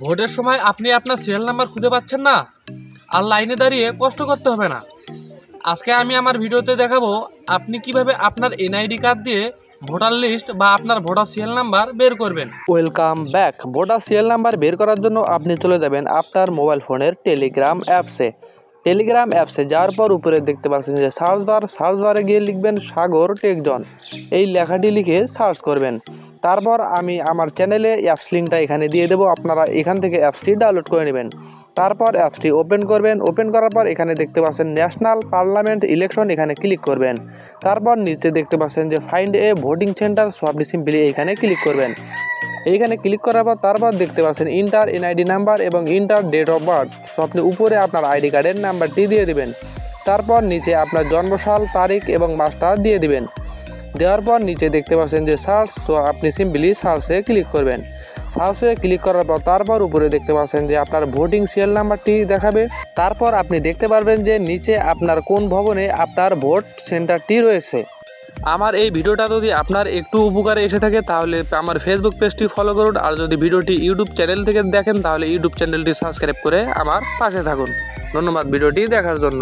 ভোটের সময় আপনি আপনার সিরিয়াল নাম্বার খুঁজে পাচ্ছেন না, আর লাইনে দাঁড়িয়ে কষ্ট করতে হবে না। আজকে আমি আমার ভিডিওতে দেখাবো আপনি কিভাবে আপনার এনআইডি কার্ড দিয়ে ভোটার লিস্ট বা আপনার ভোটার সিরিয়াল নাম্বার বের করবেন। Welcome back. Voter serial number বের করার জন্য আপনি চলে যাবেন আপনার মোবাইল ফোনের টেলিগ্রাম অ্যাপসে যাওয়ার পর উপরে দেখতে পাচ্ছেন যে সার্চ বারে গিয়ে লিখবেন সাগর টেকজন, এই লেখাটি লিখে সার্চ করবেন। তারপর আমি আমার চ্যানেলে অ্যাপস লিঙ্কটা এখানে দিয়ে দেবো, আপনারা এখান থেকে অ্যাপসটি ডাউনলোড করে নেবেন। তারপর অ্যাপসটি ওপেন করবেন। ওপেন করার পর এখানে দেখতে পাচ্ছেন ন্যাশনাল পার্লামেন্ট ইলেকশন, এখানে ক্লিক করবেন। তারপর নিচে দেখতে পাচ্ছেন যে find a voting centre, so আপনি সিম্পলি এইখানে ক্লিক করবেন। এইখানে ক্লিক করার পর তারপর দেখতে পাচ্ছেন ইন্টার এনআইডি নাম্বার এবং enter date of birth, so আপনি উপরে আপনার আইডি কার্ডের নাম্বারটি দিয়ে দিবেন। তারপর নিচে আপনার জন্মসাল, তারিখ এবং মাসটা দিয়ে দিবেন। দেওয়ার পর নিচে দেখতে পাচ্ছেন যে সার্চ, সো আপনি সিম্পলি সার্চে ক্লিক করবেন। সার্চে ক্লিক করার পর তারপর উপরে দেখতে পাচ্ছেন যে আপনার ভোটিং সিরিয়াল নাম্বারটি দেখাবে। তারপর আপনি দেখতে পারবেন যে নিচে আপনার কোন ভবনে আপনার ভোট সেন্টারটি রয়েছে। আমার এই ভিডিওটা যদি আপনার একটু উপকারে এসে থাকে তাহলে আমার ফেসবুক পেজটি ফলো করুন, আর যদি ভিডিওটি ইউটিউব চ্যানেল থেকে দেখেন তাহলে ইউটিউব চ্যানেলটি সাবস্ক্রাইব করে আমার পাশে থাকুন। ধন্যবাদ ভিডিওটি দেখার জন্য।